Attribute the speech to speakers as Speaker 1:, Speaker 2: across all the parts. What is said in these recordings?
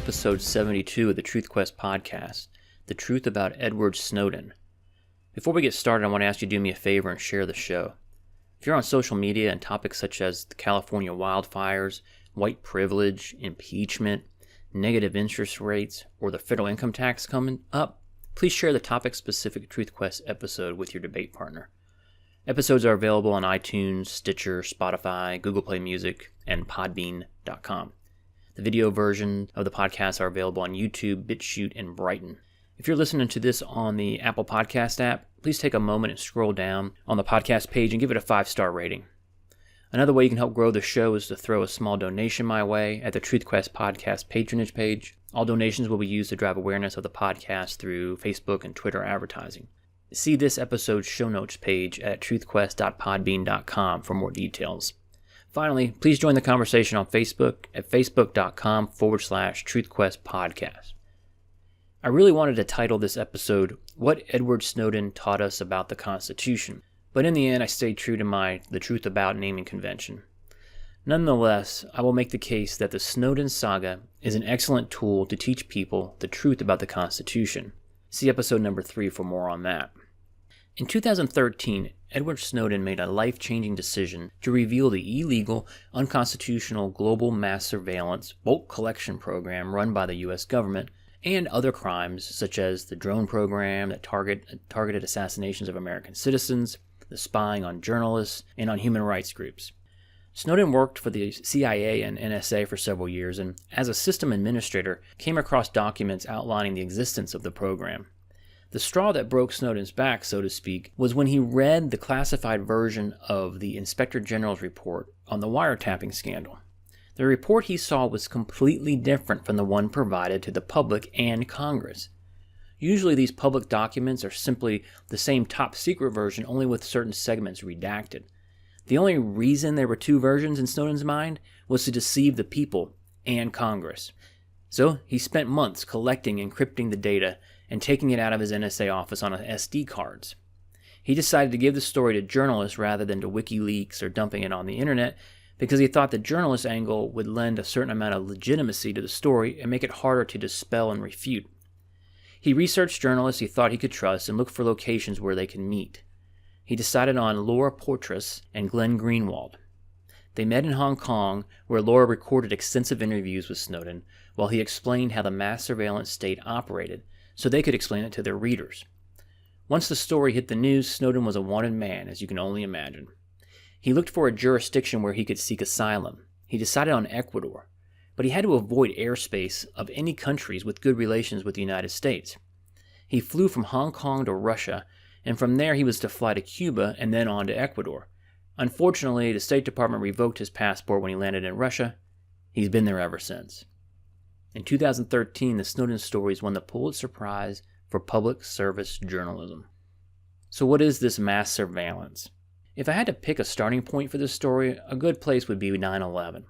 Speaker 1: episode 72 of the Truth Quest podcast, The Truth About Edward Snowden. Before we get started, I want to ask you to do me a favor and share the show. If you're on social media and topics such as the California wildfires, white privilege, impeachment, negative interest rates, or the federal income tax coming up, please share the topic-specific Truth Quest episode with your debate partner. Episodes are available on iTunes, Stitcher, Spotify, Google Play Music, and Podbean.com. The video version of the podcast are available on YouTube, BitChute, and Brighton. If you're listening to this on the Apple Podcast app, please take a moment and scroll down on the podcast page and give it a 5-star rating. Another way you can help grow the show is to throw a small donation my way at the Truth Quest podcast patronage page. All donations will be used to drive awareness of the podcast through Facebook and Twitter advertising. See this episode's show notes page at truthquest.podbean.com for more details. Finally, please join the conversation on Facebook at facebook.com/TruthQuestPodcast. I really wanted to title this episode, What Edward Snowden Taught Us About the Constitution, but in the end I stayed true to the Truth About naming convention. Nonetheless, I will make the case that the Snowden saga is an excellent tool to teach people the truth about the Constitution. See episode number 3 for more on that. In 2013, Edward Snowden made a life-changing decision to reveal the illegal, unconstitutional global mass surveillance bulk collection program run by the U.S. government and other crimes such as the drone program that targeted assassinations of American citizens, the spying on journalists, and on human rights groups. Snowden worked for the CIA and NSA for several years and, as a system administrator, came across documents outlining the existence of the program. The straw that broke Snowden's back, so to speak, was when he read the classified version of the Inspector General's report on the wiretapping scandal. The report he saw was completely different from the one provided to the public and Congress. Usually these public documents are simply the same top-secret version, only with certain segments redacted. The only reason there were two versions in Snowden's mind was to deceive the people and Congress. So he spent months collecting and encrypting the data and taking it out of his NSA office on SD cards. He decided to give the story to journalists rather than to WikiLeaks or dumping it on the internet because he thought the journalist angle would lend a certain amount of legitimacy to the story and make it harder to dispel and refute. He researched journalists he thought he could trust and looked for locations where they could meet. He decided on Laura Poitras and Glenn Greenwald. They met in Hong Kong, where Laura recorded extensive interviews with Snowden while he explained how the mass surveillance state operated, so they could explain it to their readers. Once the story hit the news, Snowden was a wanted man, as you can only imagine. He looked for a jurisdiction where he could seek asylum. He decided on Ecuador, but he had to avoid airspace of any countries with good relations with the United States. He flew from Hong Kong to Russia, and from there he was to fly to Cuba and then on to Ecuador. Unfortunately, the State Department revoked his passport when he landed in Russia. He's been there ever since. In 2013, the Snowden stories won the Pulitzer Prize for Public Service Journalism. So what is this mass surveillance? If I had to pick a starting point for this story, a good place would be 9/11.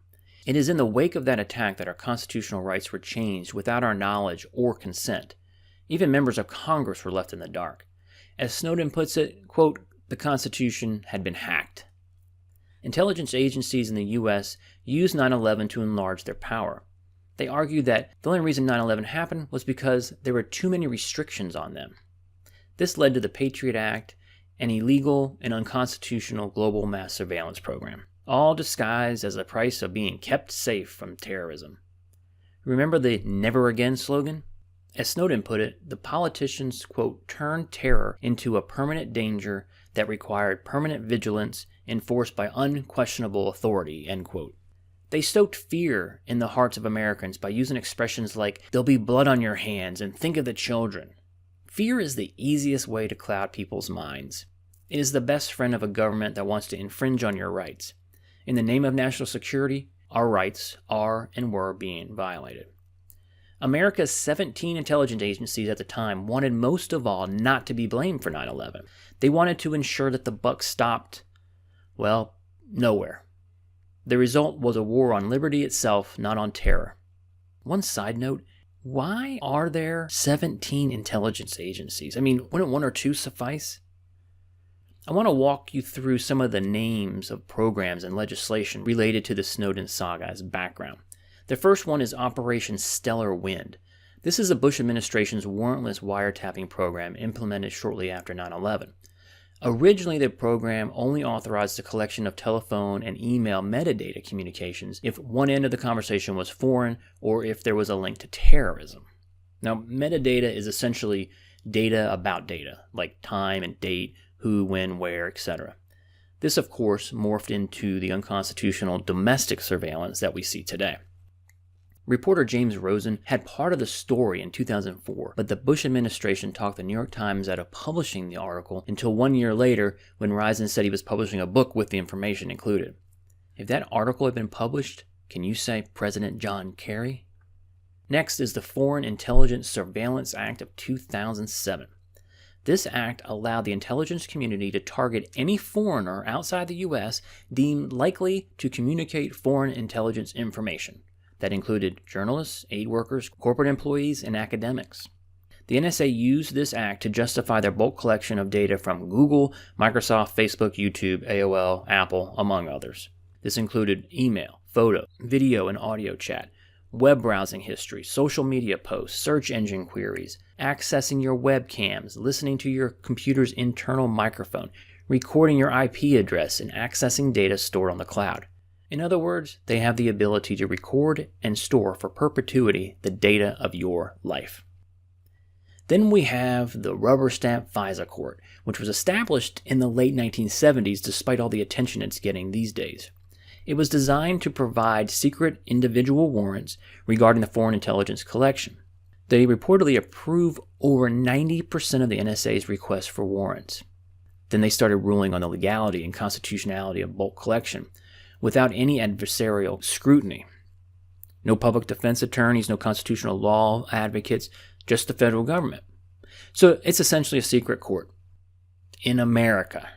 Speaker 1: It is in the wake of that attack that our constitutional rights were changed without our knowledge or consent. Even members of Congress were left in the dark. As Snowden puts it, quote, the Constitution had been hacked. Intelligence agencies in the U.S. used 9/11 to enlarge their power. They argued that the only reason 9/11 happened was because there were too many restrictions on them. This led to the Patriot Act, an illegal and unconstitutional global mass surveillance program, all disguised as the price of being kept safe from terrorism. Remember the Never Again slogan? As Snowden put it, the politicians, quote, turned terror into a permanent danger that required permanent vigilance enforced by unquestionable authority, end quote. They stoked fear in the hearts of Americans by using expressions like, there'll be blood on your hands and think of the children. Fear is the easiest way to cloud people's minds. It is the best friend of a government that wants to infringe on your rights. In the name of national security, our rights are and were being violated. America's 17 intelligence agencies at the time wanted most of all not to be blamed for 9/11. They wanted to ensure that the buck stopped, well, nowhere. The result was a war on liberty itself, not on terror. One side note, why are there 17 intelligence agencies? I mean, wouldn't one or two suffice? I want to walk you through some of the names of programs and legislation related to the Snowden saga as background. The first one is Operation Stellar Wind. This is the Bush administration's warrantless wiretapping program implemented shortly after 9/11. Originally, the program only authorized the collection of telephone and email metadata communications if one end of the conversation was foreign or if there was a link to terrorism. Now, metadata is essentially data about data, like time and date, who, when, where, etc. This, of course, morphed into the unconstitutional domestic surveillance that we see today. Reporter James Rosen had part of the story in 2004, but the Bush administration talked the New York Times out of publishing the article until 1 year later when Risen said he was publishing a book with the information included. If that article had been published, can you say President John Kerry? Next is the Foreign Intelligence Surveillance Act of 2007. This act allowed the intelligence community to target any foreigner outside the U.S. deemed likely to communicate foreign intelligence information. That included journalists, aid workers, corporate employees, and academics. The NSA used this act to justify their bulk collection of data from Google, Microsoft, Facebook, YouTube, AOL, Apple, among others. This included email, photo, video and audio chat, web browsing history, social media posts, search engine queries, accessing your webcams, listening to your computer's internal microphone, recording your IP address, and accessing data stored on the cloud. In other words, they have the ability to record and store for perpetuity the data of your life. Then we have the rubber stamp FISA court, which was established in the late 1970s despite all the attention it's getting these days. It was designed to provide secret individual warrants regarding the foreign intelligence collection. They reportedly approve over 90% of the NSA's requests for warrants. Then they started ruling on the legality and constitutionality of bulk collection without any adversarial scrutiny. No public defense attorneys, no constitutional law advocates, just the federal government. So it's essentially a secret court in America.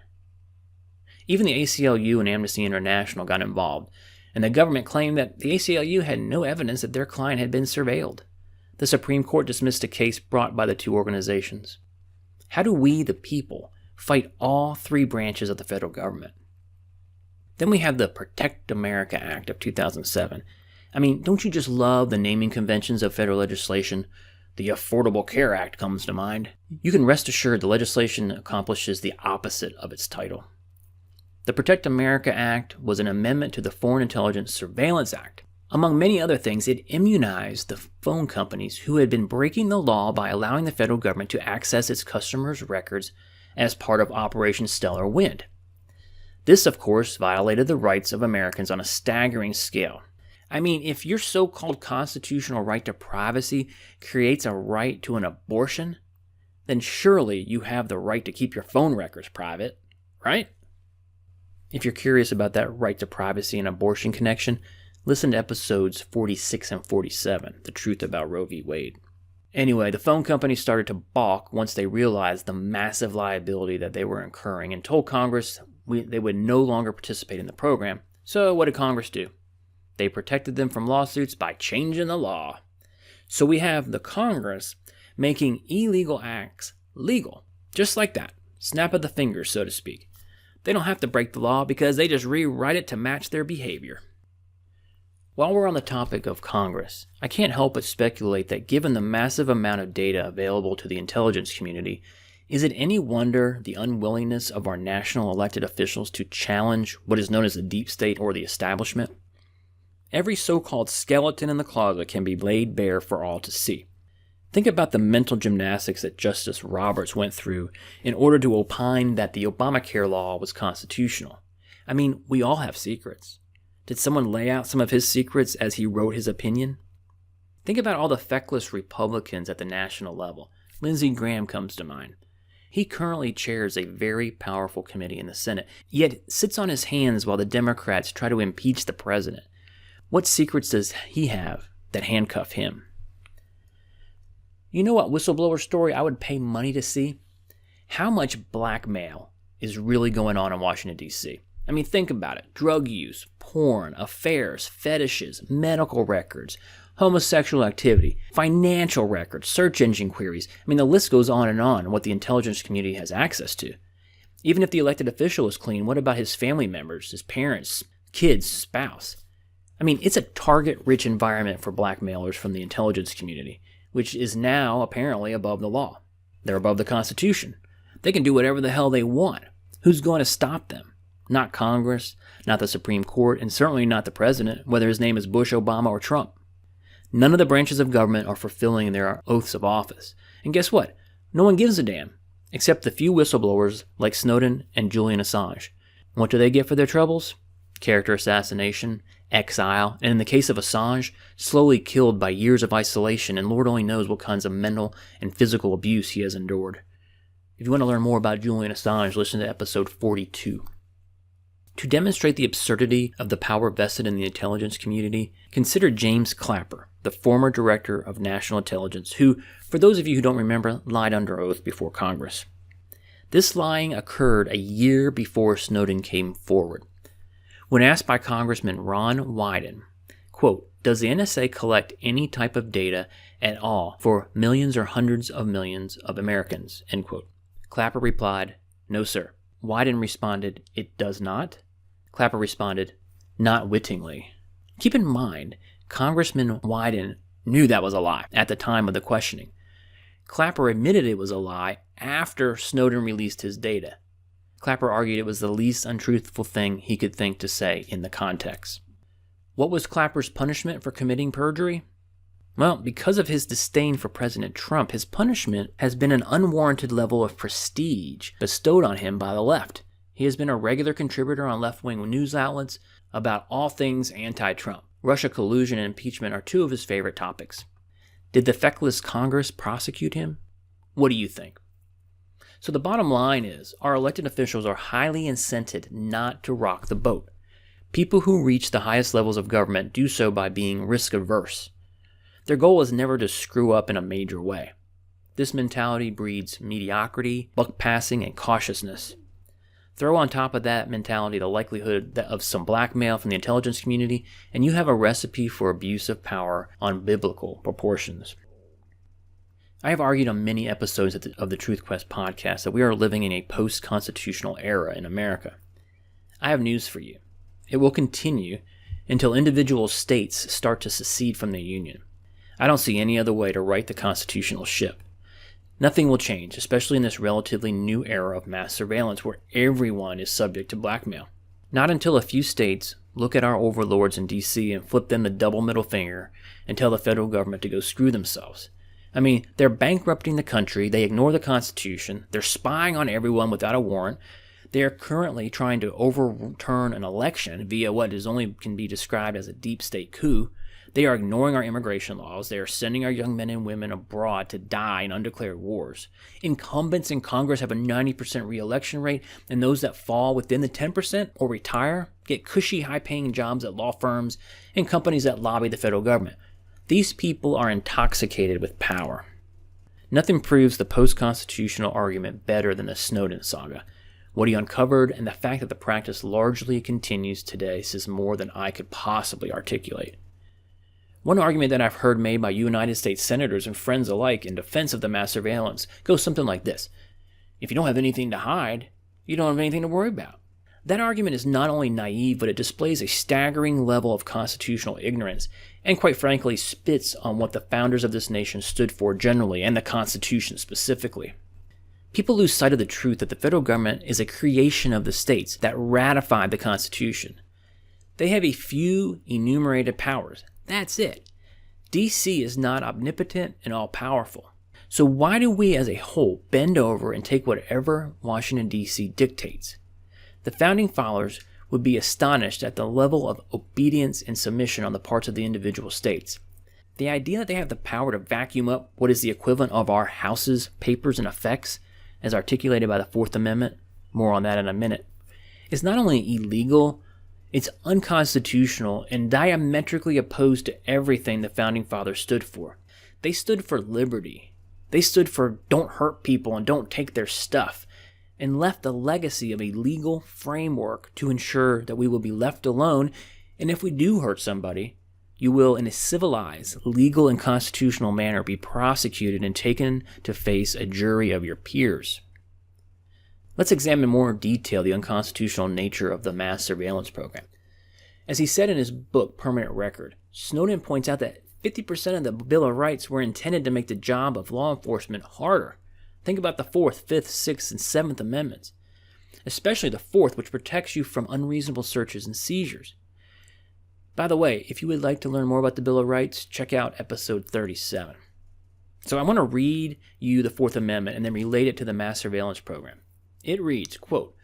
Speaker 1: Even the ACLU and Amnesty International got involved, and the government claimed that the ACLU had no evidence that their client had been surveilled. The Supreme Court dismissed a case brought by the two organizations. How do we, the people, fight all three branches of the federal government? Then we have the Protect America Act of 2007. I mean, don't you just love the naming conventions of federal legislation? The Affordable Care Act comes to mind. You can rest assured the legislation accomplishes the opposite of its title. The Protect America Act was an amendment to the Foreign Intelligence Surveillance Act. Among many other things, it immunized the phone companies who had been breaking the law by allowing the federal government to access its customers' records as part of Operation Stellar Wind. This, of course, violated the rights of Americans on a staggering scale. I mean, if your so-called constitutional right to privacy creates a right to an abortion, then surely you have the right to keep your phone records private, right? If you're curious about that right to privacy and abortion connection, listen to episodes 46 and 47, The Truth About Roe v. Wade. Anyway, the phone companies started to balk once they realized the massive liability that they were incurring and told Congress they would no longer participate in the program. So what did Congress do? They protected them from lawsuits by changing the law. So we have the Congress making illegal acts legal, just like that. Snap of the fingers, so to speak. They don't have to break the law because they just rewrite it to match their behavior. While we're on the topic of Congress, I can't help but speculate that given the massive amount of data available to the intelligence community, is it any wonder the unwillingness of our national elected officials to challenge what is known as the deep state or the establishment? Every so-called skeleton in the closet can be laid bare for all to see. Think about the mental gymnastics that Justice Roberts went through in order to opine that the Obamacare law was constitutional. I mean, we all have secrets. Did someone lay out some of his secrets as he wrote his opinion? Think about all the feckless Republicans at the national level. Lindsey Graham comes to mind. He currently chairs a very powerful committee in the Senate, yet sits on his hands while the Democrats try to impeach the president. What secrets does he have that handcuff him? You know what whistleblower story I would pay money to see? How much blackmail is really going on in Washington, D.C.? I mean, think about it. Drug use, porn, affairs, fetishes, medical records, homosexual activity, financial records, search engine queries. I mean, the list goes on and on what the intelligence community has access to. Even if the elected official is clean, what about his family members, his parents, kids, spouse? I mean, it's a target-rich environment for blackmailers from the intelligence community, which is now apparently above the law. They're above the Constitution. They can do whatever the hell they want. Who's going to stop them? Not Congress, not the Supreme Court, and certainly not the president, whether his name is Bush, Obama, or Trump. None of the branches of government are fulfilling their oaths of office. And guess what? No one gives a damn, except the few whistleblowers like Snowden and Julian Assange. What do they get for their troubles? Character assassination, exile, and in the case of Assange, slowly killed by years of isolation, and Lord only knows what kinds of mental and physical abuse he has endured. If you want to learn more about Julian Assange, listen to episode 42. To demonstrate the absurdity of the power vested in the intelligence community, consider James Clapper, the former director of national intelligence, who, for those of you who don't remember, lied under oath before Congress. This lying occurred a year before Snowden came forward. When asked by Congressman Ron Wyden, quote, "Does the NSA collect any type of data at all for millions or hundreds of millions of Americans?" End quote. Clapper replied, "No, sir." Wyden responded, "It does not?" Clapper responded, "Not wittingly." Keep in mind, Congressman Wyden knew that was a lie at the time of the questioning. Clapper admitted it was a lie after Snowden released his data. Clapper argued it was the least untruthful thing he could think to say in the context. What was Clapper's punishment for committing perjury? Well, because of his disdain for President Trump, his punishment has been an unwarranted level of prestige bestowed on him by the left. He has been a regular contributor on left-wing news outlets about all things anti-Trump. Russia collusion and impeachment are two of his favorite topics. Did the feckless Congress prosecute him? What do you think? So the bottom line is, our elected officials are highly incented not to rock the boat. People who reach the highest levels of government do so by being risk-averse. Their goal is never to screw up in a major way. This mentality breeds mediocrity, buck passing, and cautiousness. Throw on top of that mentality the likelihood of some blackmail from the intelligence community, and you have a recipe for abuse of power on biblical proportions. I have argued on many episodes of the Truth Quest podcast that we are living in a post-constitutional era in America. I have news for you. It will continue until individual states start to secede from the Union. I don't see any other way to right the constitutional ship. Nothing will change, especially in this relatively new era of mass surveillance where everyone is subject to blackmail. Not until a few states look at our overlords in D.C. and flip them the double middle finger and tell the federal government to go screw themselves. I mean, they're bankrupting the country, they ignore the Constitution, they're spying on everyone without a warrant, they are currently trying to overturn an election via what can be described as a deep state coup. They are ignoring our immigration laws. They are sending our young men and women abroad to die in undeclared wars. Incumbents in Congress have a 90% re-election rate, and those that fall within the 10% or retire get cushy, high-paying jobs at law firms and companies that lobby the federal government. These people are intoxicated with power. Nothing proves the post-constitutional argument better than the Snowden saga. What he uncovered and the fact that the practice largely continues today says more than I could possibly articulate. One argument that I've heard made by United States senators and friends alike in defense of the mass surveillance goes something like this. If you don't have anything to hide, you don't have anything to worry about. That argument is not only naive, but it displays a staggering level of constitutional ignorance, and quite frankly spits on what the founders of this nation stood for generally, and the Constitution specifically. People lose sight of the truth that the federal government is a creation of the states that ratified the Constitution. They have a few enumerated powers. That's it. D.C. is not omnipotent and all-powerful. So why do we as a whole bend over and take whatever Washington, D.C. dictates? The founding fathers would be astonished at the level of obedience and submission on the parts of the individual states. The idea that they have the power to vacuum up what is the equivalent of our house's papers and effects, as articulated by the Fourth Amendment, more on that in a minute, is not only illegal, it's unconstitutional and diametrically opposed to everything the founding fathers stood for. They stood for liberty. They stood for don't hurt people and don't take their stuff, and left a legacy of a legal framework to ensure that we will be left alone, and if we do hurt somebody, you will, in a civilized, legal, and constitutional manner, be prosecuted and taken to face a jury of your peers. Let's examine in more detail the unconstitutional nature of the mass surveillance program. As he said in his book, Permanent Record, Snowden points out that 50% of the Bill of Rights were intended to make the job of law enforcement harder. Think about the 4th, 5th, 6th, and 7th Amendments, especially the 4th, which protects you from unreasonable searches and seizures. By the way, if you would like to learn more about the Bill of Rights, check out episode 37. So I want to read you the 4th Amendment and then relate it to the mass surveillance program. It reads, quote,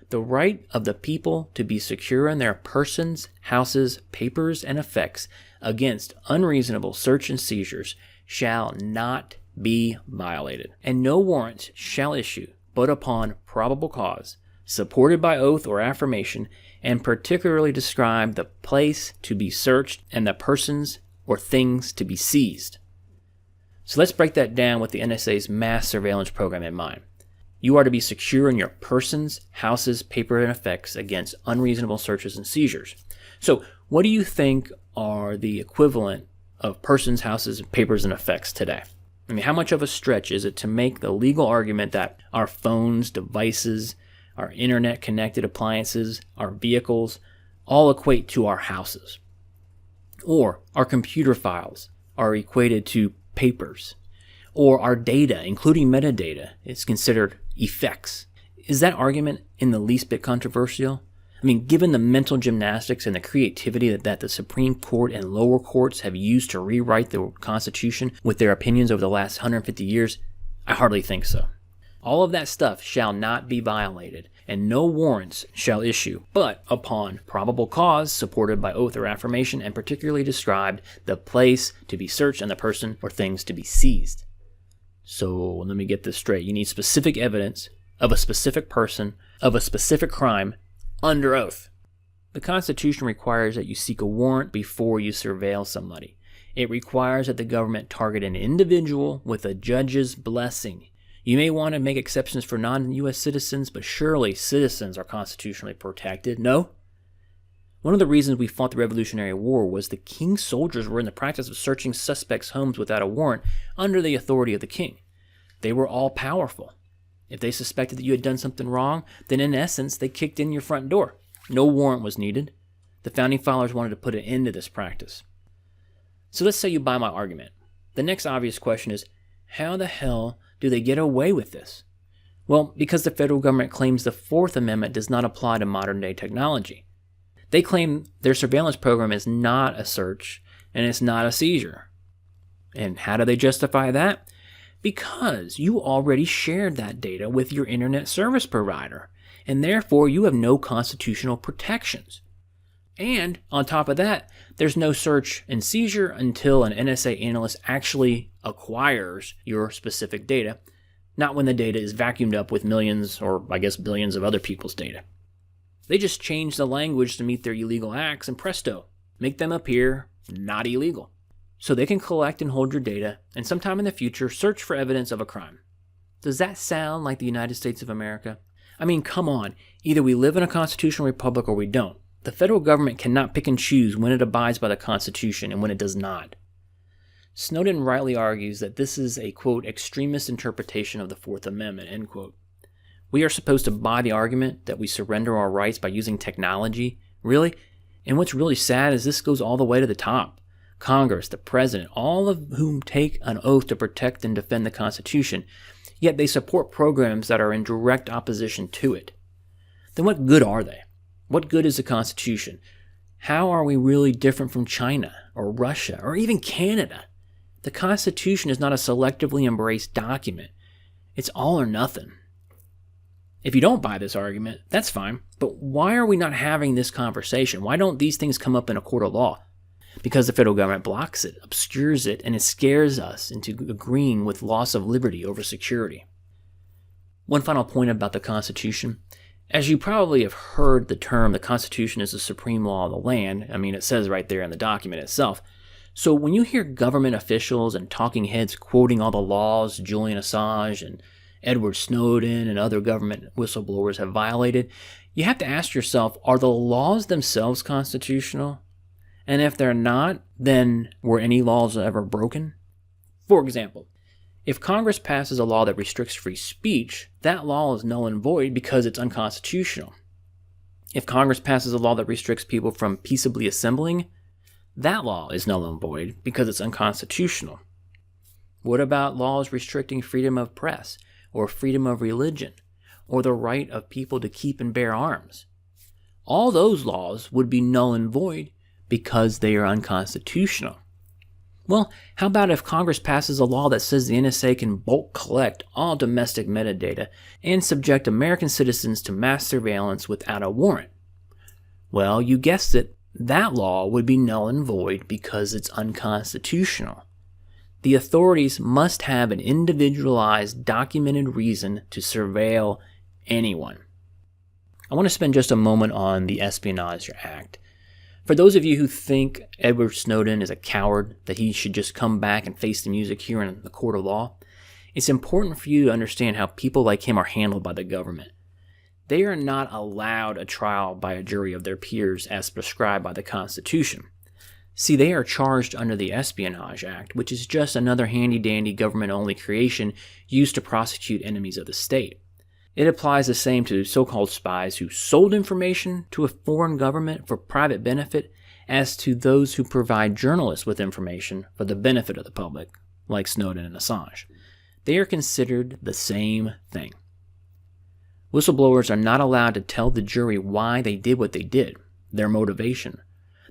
Speaker 1: "The right of the people to be secure in their persons, houses, papers, and effects against unreasonable search and seizures shall not be violated, and no warrants shall issue but upon probable cause, supported by oath or affirmation, and particularly describe the place to be searched and the persons or things to be seized." So let's break that down with the NSA's mass surveillance program in mind. You are to be secure in your persons, houses, paper, and effects against unreasonable searches and seizures. So what do you think are the equivalent of persons, houses, papers, and effects today? I mean, how much of a stretch is it to make the legal argument that our phones, devices, our internet-connected appliances, our vehicles, all equate to our houses? Or our computer files are equated to papers? Or our data, including metadata, is considered effects? Is that argument in the least bit controversial? I mean, given the mental gymnastics and the creativity that the Supreme Court and lower courts have used to rewrite the Constitution with their opinions over the last 150 years, I hardly think so. All of that stuff shall not be violated, and no warrants shall issue, but upon probable cause, supported by oath or affirmation, and particularly described the place to be searched and the person or things to be seized. So let me get this straight. You need specific evidence of a specific person, of a specific crime, under oath. The Constitution requires that you seek a warrant before you surveil somebody. It requires that the government target an individual with a judge's blessing. You may want to make exceptions for non-U.S. citizens, but surely citizens are constitutionally protected. No? One of the reasons we fought the Revolutionary War was the king's soldiers were in the practice of searching suspects' homes without a warrant under the authority of the king. They were all powerful. If they suspected that you had done something wrong, then in essence, they kicked in your front door. No warrant was needed. The founding fathers wanted to put an end to this practice. So let's say you buy my argument. The next obvious question is, how the hell do they get away with this? Well, because the federal government claims the 4th Amendment does not apply to modern-day technology. They claim their surveillance program is not a search and it's not a seizure. And how do they justify that? Because you already shared that data with your internet service provider, and therefore you have no constitutional protections. And on top of that, there's no search and seizure until an NSA analyst actually acquires your specific data, not when the data is vacuumed up with millions or I guess billions of other people's data. They just change the language to meet their illegal acts and presto, make them appear not illegal. So they can collect and hold your data and sometime in the future search for evidence of a crime. Does that sound like the United States of America? I mean, come on, either we live in a constitutional republic or we don't. The federal government cannot pick and choose when it abides by the Constitution and when it does not. Snowden rightly argues that this is a, quote, extremist interpretation of the 4th Amendment, end quote. We are supposed to buy the argument that we surrender our rights by using technology? Really? And what's really sad is this goes all the way to the top. Congress, the president, all of whom take an oath to protect and defend the Constitution, yet they support programs that are in direct opposition to it. Then what good are they? What good is the Constitution? How are we really different from China or Russia or even Canada? The Constitution is not a selectively embraced document. It's all or nothing. If you don't buy this argument, that's fine, but why are we not having this conversation? Why don't these things come up in a court of law? Because the federal government blocks it, obscures it, and it scares us into agreeing with loss of liberty over security. One final point about the Constitution. As you probably have heard the term, the Constitution is the supreme law of the land. I mean, it says right there in the document itself. So when you hear government officials and talking heads quoting all the laws Julian Assange and Edward Snowden and other government whistleblowers have violated, you have to ask yourself, are the laws themselves constitutional? And if they're not, then were any laws ever broken? For example, if Congress passes a law that restricts free speech, that law is null and void because it's unconstitutional. If Congress passes a law that restricts people from peaceably assembling, that law is null and void because it's unconstitutional. What about laws restricting freedom of press or freedom of religion or the right of people to keep and bear arms? All those laws would be null and void because they are unconstitutional. Well, how about if Congress passes a law that says the NSA can bulk collect all domestic metadata and subject American citizens to mass surveillance without a warrant? Well, you guessed it, that law would be null and void because it's unconstitutional. The authorities must have an individualized, documented reason to surveil anyone. I want to spend just a moment on the Espionage Act. For those of you who think Edward Snowden is a coward, that he should just come back and face the music here in the court of law, it's important for you to understand how people like him are handled by the government. They are not allowed a trial by a jury of their peers as prescribed by the Constitution. See, they are charged under the Espionage Act, which is just another handy-dandy government-only creation used to prosecute enemies of the state. It applies the same to so-called spies who sold information to a foreign government for private benefit as to those who provide journalists with information for the benefit of the public, like Snowden and Assange. They are considered the same thing. Whistleblowers are not allowed to tell the jury why they did what they did, their motivation.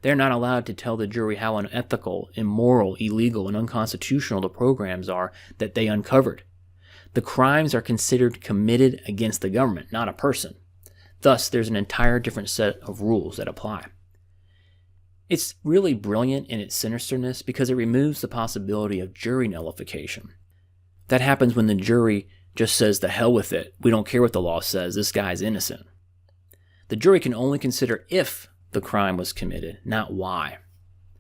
Speaker 1: They are not allowed to tell the jury how unethical, immoral, illegal, and unconstitutional the programs are that they uncovered. The crimes are considered committed against the government, not a person. Thus, there's an entire different set of rules that apply. It's really brilliant in its sinisterness because it removes the possibility of jury nullification. That happens when the jury just says, "the hell with it, we don't care what the law says, this guy's innocent." The jury can only consider if the crime was committed, not why.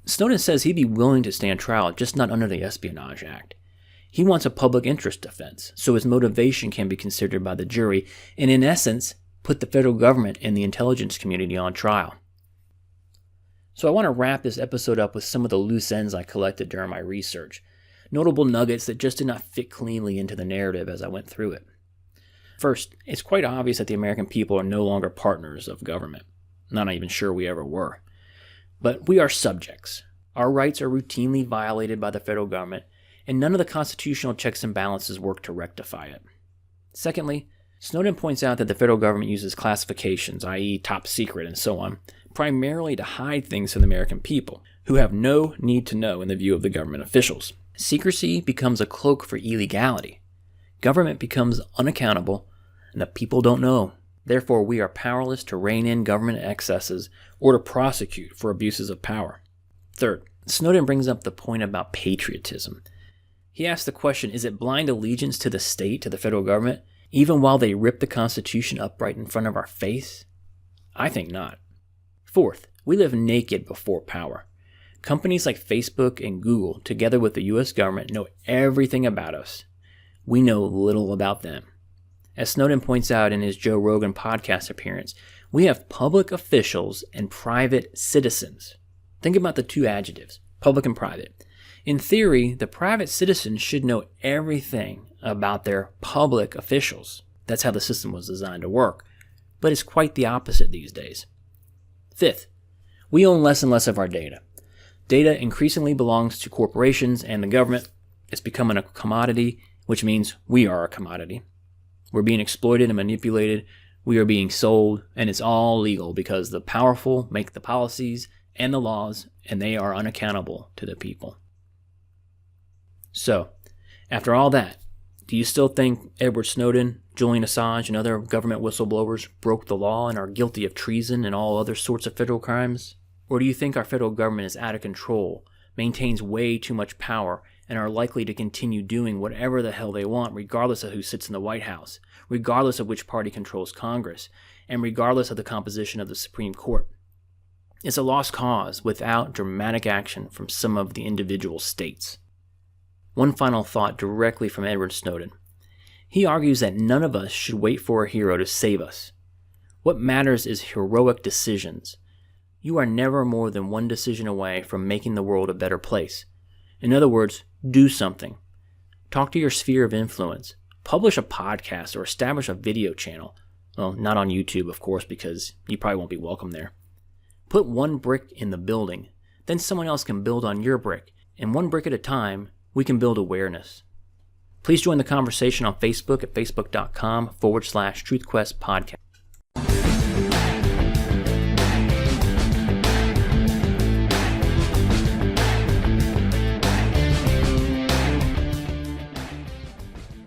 Speaker 1: Snowden says he'd be willing to stand trial, just not under the Espionage Act. He wants a public interest defense, so his motivation can be considered by the jury, and in essence, put the federal government and the intelligence community on trial. So I want to wrap this episode up with some of the loose ends I collected during my research. Notable nuggets that just did not fit cleanly into the narrative as I went through it. First, it's quite obvious that the American people are no longer partners of government. Not even sure we ever were. But we are subjects. Our rights are routinely violated by the federal government, and none of the constitutional checks and balances work to rectify it. Secondly, Snowden points out that the federal government uses classifications, i.e. top secret and so on, primarily to hide things from the American people, who have no need to know in the view of the government officials. Secrecy becomes a cloak for illegality. Government becomes unaccountable, and the people don't know. Therefore, we are powerless to rein in government excesses or to prosecute for abuses of power. Third, Snowden brings up the point about patriotism. He asks the question, is it blind allegiance to the state, to the federal government, even while they rip the Constitution up right in front of our face? I think not. Fourth, we live naked before power. Companies like Facebook and Google, together with the U.S. government, know everything about us. We know little about them. As Snowden points out in his Joe Rogan podcast appearance, we have public officials and private citizens. Think about the two adjectives, public and private. In theory, the private citizens should know everything about their public officials. That's how the system was designed to work. But it's quite the opposite these days. Fifth, we own less and less of our data. Data increasingly belongs to corporations and the government. It's becoming a commodity, which means we are a commodity. We're being exploited and manipulated. We are being sold, and it's all legal because the powerful make the policies and the laws, and they are unaccountable to the people. So, after all that, do you still think Edward Snowden, Julian Assange, and other government whistleblowers broke the law and are guilty of treason and all other sorts of federal crimes? Or do you think our federal government is out of control, maintains way too much power, and are likely to continue doing whatever the hell they want regardless of who sits in the White House, regardless of which party controls Congress, and regardless of the composition of the Supreme Court? It's a lost cause without dramatic action from some of the individual states. One final thought directly from Edward Snowden. He argues that none of us should wait for a hero to save us. What matters is heroic decisions. You are never more than one decision away from making the world a better place. In other words, do something. Talk to your sphere of influence. Publish a podcast or establish a video channel. Well, not on YouTube, of course, because you probably won't be welcome there. Put one brick in the building, then someone else can build on your brick, and one brick at a time, we can build awareness. Please join the conversation on Facebook at facebook.com/TruthQuest Podcast.